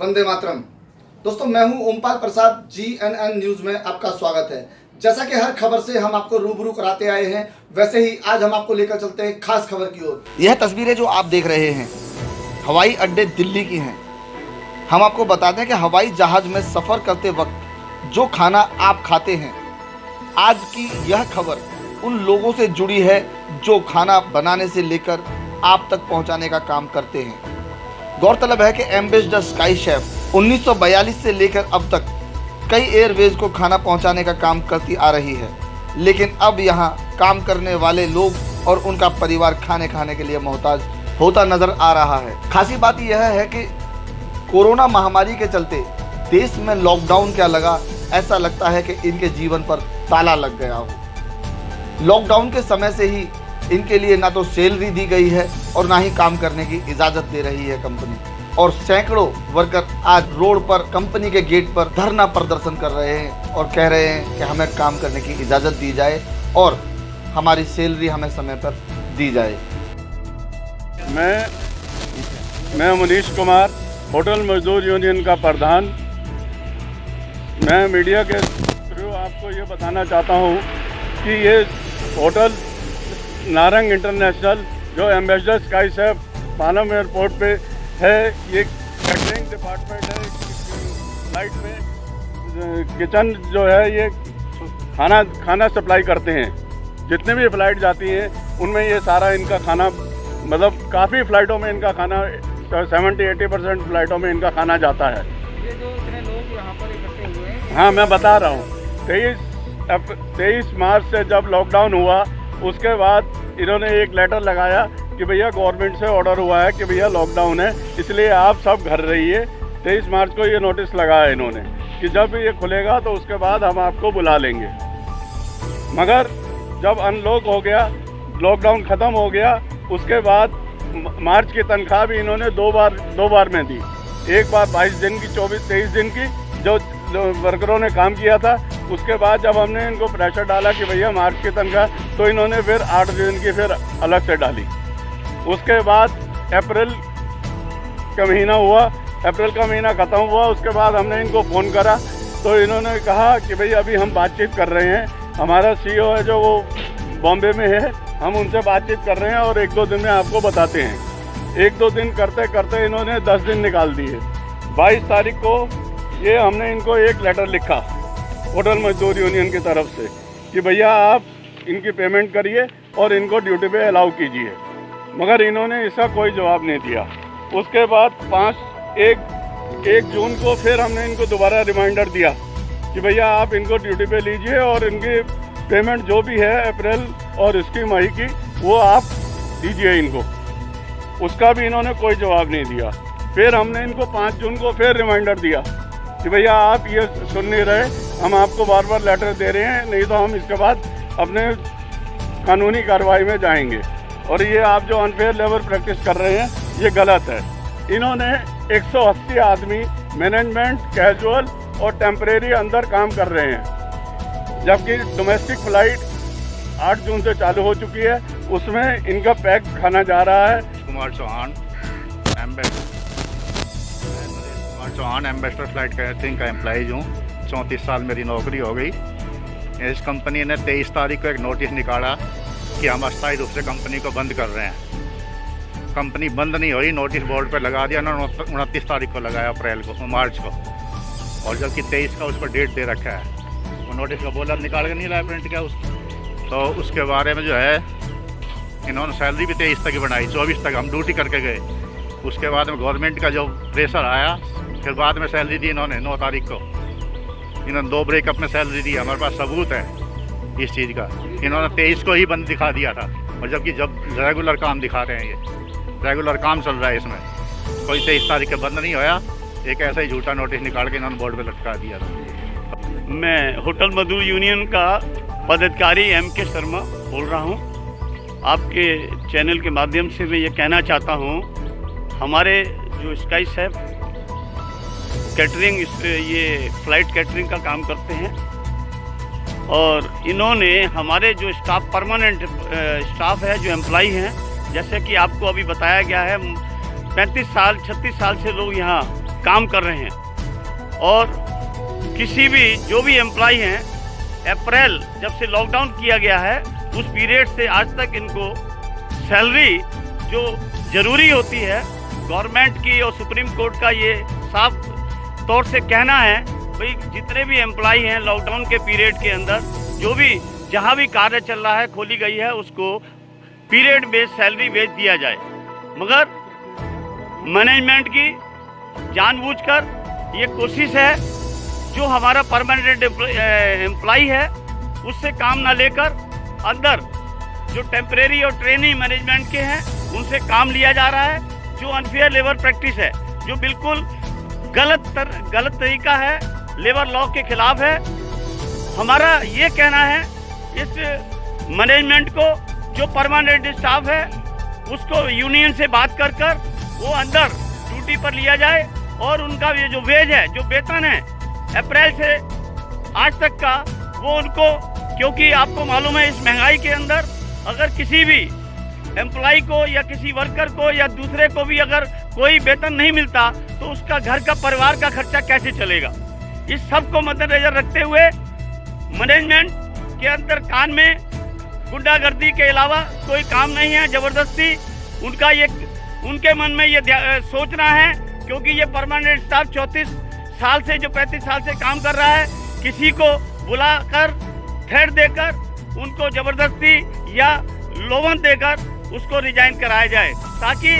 वंदे मातरम। दोस्तों मैं हूं ओमपाल प्रसाद, GNN न्यूज़ में आपका स्वागत है। जैसा कि हर खबर से हम आपको रूबरू कराते आए हैं, वैसे ही आज हम आपको लेकर चलते हैं खास खबर की ओर। यह तस्वीरें जो आप देख रहे हैं हवाई अड्डे दिल्ली की हैं। हम आपको बता दें कि हवाई जहाज में सफ़र करते वक्त जो खाना आप खाते हैं, आज की यह खबर उन लोगों से जुड़ी है जो खाना बनाने से लेकर आप तक पहुंचाने का काम करते हैं। गौरतलब है कि एम्बेसडर स्काई शेफ 1942 से लेकर अब तक कई एयरवेज को खाना पहुंचाने का काम करती आ रही है, लेकिन अब यहां काम करने वाले लोग और उनका परिवार खाने के लिए मोहताज होता नजर आ रहा है। खासी बात यह है कि कोरोना महामारी के चलते देश में लॉकडाउन क्या लगा, ऐसा लगता है कि इनके जीवन पर ताला लग गया हो। लॉकडाउन के समय से ही इनके लिए ना तो सैलरी दी गई है और ना ही काम करने की इजाज़त दे रही है कंपनी, और सैकड़ों वर्कर आज रोड पर कंपनी के गेट पर धरना प्रदर्शन कर रहे हैं और कह रहे हैं कि हमें काम करने की इजाज़त दी जाए और हमारी सैलरी हमें समय पर दी जाए। मैं मनीष कुमार, होटल मजदूर यूनियन का प्रधान। मैं मीडिया के थ्रू आपको ये बताना चाहता हूँ कि ये होटल नारंग इंटरनेशनल जो ambassador sky chef Palam airport पे है, ये कैटरिंग डिपार्टमेंट है। फ्लाइट में किचन जो है ये खाना सप्लाई करते हैं। जितने भी फ़्लाइट जाती हैं उनमें ये सारा इनका खाना, मतलब काफ़ी फ़्लाइटों में इनका खाना 70-80% फ़्लाइटों में इनका खाना जाता है। ये जो इतने लोग यहाँ पर इकट्ठे हुए हैं, हाँ मैं बता रहा हूँ, 23 मार्च से जब लॉकडाउन हुआ उसके बाद इन्होंने एक लेटर लगाया कि भैया गवर्नमेंट से ऑर्डर हुआ है कि भैया लॉकडाउन है, इसलिए आप सब घर रहिए। 23 मार्च को ये नोटिस लगाया इन्होंने कि जब ये खुलेगा तो उसके बाद हम आपको बुला लेंगे। मगर जब अनलॉक हो गया, लॉकडाउन ख़त्म हो गया, उसके बाद मार्च की तनख्वाह भी इन्होंने दो बार में दी। एक बार 22 दिन की, 23 दिन की जो वर्करों ने काम किया था। उसके बाद जब हमने इनको प्रेशर डाला कि भैया मार्च की तनख्वाह, तो इन्होंने फिर 8 दिन की फिर अलग से डाली। उसके बाद अप्रैल का महीना हुआ, अप्रैल का महीना ख़त्म हुआ, उसके बाद हमने इनको फ़ोन करा तो इन्होंने कहा कि भैया अभी हम बातचीत कर रहे हैं, हमारा CEO है जो वो बॉम्बे में है, हम उनसे बातचीत कर रहे हैं और 1-2 दिन में आपको बताते हैं। 1-2 दिन करते करते इन्होंने 10 दिन निकाल दिए। 22 तारीख को ये हमने इनको एक लेटर लिखा होटल मजदूर यूनियन की तरफ से कि भैया आप इनकी पेमेंट करिए और इनको ड्यूटी पे अलाउ कीजिए, मगर इन्होंने इसका कोई जवाब नहीं दिया। उसके बाद 1 जून को फिर हमने इनको दोबारा रिमाइंडर दिया कि भैया आप इनको ड्यूटी पे लीजिए और इनकी पेमेंट जो भी है अप्रैल और इसकी मई की वो आप दीजिए इनको। उसका भी इन्होंने कोई जवाब नहीं दिया। फिर हमने इनको 5 जून को फिर रिमाइंडर दिया कि भैया आप ये सुन नहीं रहे, हम आपको बार बार लेटर दे रहे हैं, नहीं तो हम इसके बाद अपने कानूनी कार्रवाई में जाएंगे और ये आप जो अनफेयर लेबर प्रैक्टिस कर रहे हैं ये गलत है। इन्होंने 180 आदमी मैनेजमेंट, कैजुअल और टेम्परेरी अंदर काम कर रहे हैं, जबकि डोमेस्टिक फ्लाइट 8 जून से चालू हो चुकी है, उसमें इनका पैक खाना जा रहा है। Kumar Chauhan, ambassador flight catering का एम्प्लॉइज हूँ। 34 साल मेरी नौकरी हो गई। इस कंपनी ने 23 तारीख को एक नोटिस निकाला कि हम अस्थायी रूप से कंपनी को बंद कर रहे हैं। कंपनी बंद नहीं हो रही, नोटिस बोर्ड पर लगा दिया। उन्होंने 29 तारीख को लगाया, अप्रैल को, मार्च को, और जबकि 23 का उस पर डेट दे रखा है। वो नोटिस का बोला निकाल कर नहीं रहा प्रिंट का तो उसके बारे में जो है इन्होंने सैलरी भी 23 तक ही बढ़ाई, 24 तक हम ड्यूटी करके गए। उसके बाद में गवर्नमेंट का जो प्रेशर आया, फिर बाद में सैलरी दी इन्होंने 9 तारीख को। इन्होंने 2 ब्रेकअप में सैलरी दी, हमारे पास सबूत है इस चीज़ का। इन्होंने 23 को ही बंद दिखा दिया था, और जबकि जब रेगुलर काम दिखा रहे हैं, ये रेगुलर काम चल रहा है, इसमें कोई 23 तारीख का बंद नहीं होया। एक ऐसा ही झूठा नोटिस निकाल के इन्होंने बोर्ड पर लटका दिया था। मैं होटल मजदूर यूनियन का पदाधिकारी MK शर्मा बोल रहा हूँ। आपके चैनल के माध्यम से मैं ये कहना चाहता हूँ, हमारे जो स्काई शेफ कैटरिंग, ये फ़्लाइट कैटरिंग का काम करते हैं, और इन्होंने हमारे जो स्टाफ, परमानेंट स्टाफ है, जो एम्प्लॉई हैं, जैसे कि आपको अभी बताया गया है, 35 साल 36 साल से लोग यहाँ काम कर रहे हैं। और किसी भी जो भी एम्प्लॉय हैं, अप्रैल जब से लॉकडाउन किया गया है उस पीरियड से आज तक इनको सैलरी जो ज़रूरी होती है, गवर्नमेंट की और सुप्रीम कोर्ट का ये साफ तौर से कहना है भाई जितने भी एम्प्लॉय हैं लॉकडाउन के पीरियड के अंदर जो भी जहाँ भी कार्य चल रहा है खोली गई है उसको पीरियड बेस्ड सैलरी बेच दिया जाए। मगर मैनेजमेंट की जानबूझकर ये कोशिश है जो हमारा परमानेंट एम्प्लॉय है उससे काम ना लेकर अंदर जो टेम्परेरी और ट्रेनिंग मैनेजमेंट के हैं उनसे काम लिया जा रहा है, जो अनफेयर लेबर प्रैक्टिस है, जो बिल्कुल गलत तरीका है, लेबर लॉ के खिलाफ है। हमारा ये कहना है इस मैनेजमेंट को जो परमानेंट स्टाफ है उसको यूनियन से बात कर वो अंदर ड्यूटी पर लिया जाए और उनका ये जो वेज है, जो वेतन है अप्रैल से आज तक का, वो उनको, क्योंकि आपको मालूम है इस महंगाई के अंदर अगर किसी भी एम्प्लॉय को या किसी वर्कर को या दूसरे को भी अगर कोई वेतन नहीं मिलता तो उसका घर का परिवार का खर्चा कैसे चलेगा। इस सब को मद्देनजर रखते हुए मैनेजमेंट के अंदर कान में गुंडागर्दी के अलावा कोई काम नहीं है, ज़बरदस्ती उनके मन में ये सोचना है, क्योंकि ये परमानेंट स्टाफ 34 साल से जो 35 साल से काम कर रहा है, किसी को बुलाकर थ्रेट देकर उनको ज़बरदस्ती या लोन देकर उसको रिजाइन कराया जाए, ताकि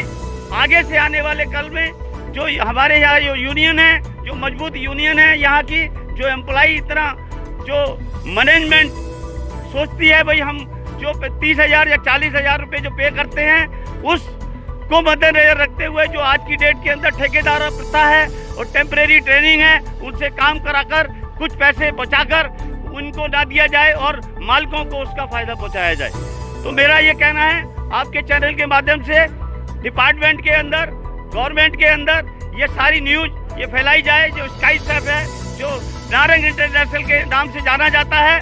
आगे से आने वाले कल में जो हमारे यहाँ जो यूनियन है, जो मजबूत यूनियन है यहाँ की, जो एम्प्लॉय इतना जो मैनेजमेंट सोचती है भाई हम जो 30,000 या 40,000 रुपये जो पे करते हैं उसको मद्देनजर रखते हुए जो आज की डेट के अंदर ठेकेदार प्रथा है और टेम्परेरी ट्रेनिंग है उनसे काम कराकर कुछ पैसे बचाकर उनको ना दिया जाए और मालिकों को उसका फ़ायदा पहुंचाया जाए। तो मेरा ये कहना है आपके चैनल के माध्यम से डिपार्टमेंट के अंदर, गवर्नमेंट के अंदर ये सारी न्यूज़ ये फैलाई जाए। जो स्काई स्टेप है, जो नारंग इंटरनेशनल के नाम से जाना जाता है,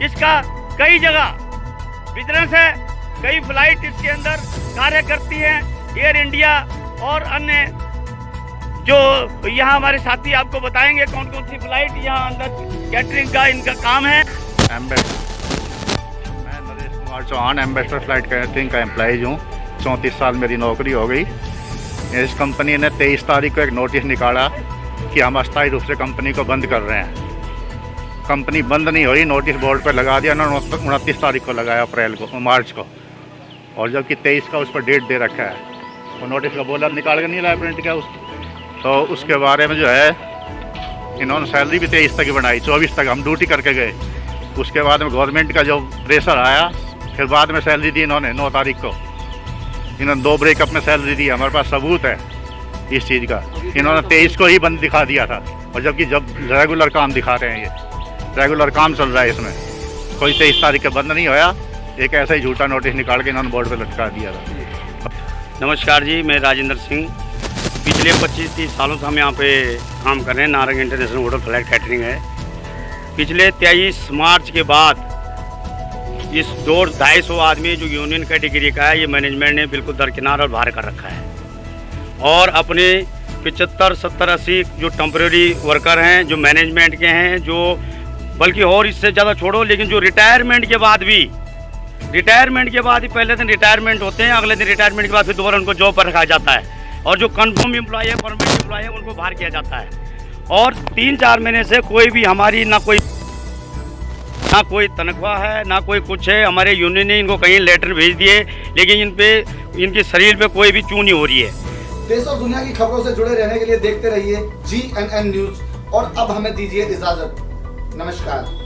इसका कई जगह बिजनेस है, कई फ्लाइट इसके अंदर कार्य करती है, एयर इंडिया और अन्य जो यहाँ हमारे साथी आपको बताएंगे कौन कौन सी फ्लाइट यहाँ अंदर कैटरिंग का इनका काम है। मैं Naresh Kumar Chauhan ambassador flight catering का एम्प्लॉय हूँ। 34 साल मेरी नौकरी हो गई। इस कंपनी ने 23 तारीख को एक नोटिस निकाला कि हम अस्थायी रूप से कंपनी को बंद कर रहे हैं। कंपनी बंद नहीं हो रही, नोटिस बोर्ड पर लगा दिया उन्होंने। 29 तारीख को लगाया, मार्च को, और जबकि 23 का उस पर डेट दे रखा है। वो नोटिस का बोला निकाल के नहीं लाया प्रिंट का तो उसके बारे में जो है इन्होंने सैलरी भी 23 तक ही बनाई, 24 तक हम ड्यूटी करके गए। उसके बाद में गवर्नमेंट का जो प्रेशर आया, फिर बाद में सैलरी दी इन्होंने 9 तारीख को। इन्होंने 2 ब्रेकअप में सैलरी दी, हमारे पास सबूत है इस चीज़ का। इन्होंने 23 को ही बंद दिखा दिया था, और जबकि जब रेगुलर काम दिखा रहे हैं, ये रेगुलर काम चल रहा है, इसमें कोई 23 तारीख का बंद नहीं होया। एक ऐसा ही झूठा नोटिस निकाल के इन्होंने बोर्ड पर लटका दिया था। नमस्कार जी, मैं राजेंद्र सिंह। पिछले 25-30 सालों से हम यहाँ पे काम कर रहे हैं। Narang international hotel flight catering है। पिछले 23 मार्च के बाद इस 250 आदमी जो यूनियन कैटेगरी का है, ये मैनेजमेंट ने बिल्कुल दरकिनार और बाहर कर रखा है। और अपने 75, 70, 80 जो टेम्परेरी वर्कर हैं, जो मैनेजमेंट के हैं, जो बल्कि और इससे ज़्यादा छोड़ो, लेकिन जो रिटायरमेंट के बाद भी पहले दिन रिटायरमेंट होते हैं, अगले दिन रिटायरमेंट के बाद फिर दोबारा उनको जॉब पर रखा जाता है, और जो कन्फर्म एम्प्लॉय है, परमानेंट एम्प्लॉय है, उनको बाहर किया जाता है। और 3-4 महीने से कोई भी हमारी ना कोई तनख्वाह है, ना कोई कुछ है। हमारे यूनियन ने इनको कहीं लेटर भेज दिए, लेकिन इनके शरीर पे कोई भी चूनी हो रही है। देश और दुनिया की खबरों से जुड़े रहने के लिए देखते रहिए GNN न्यूज़, और अब हमें दीजिए इजाजत। नमस्कार।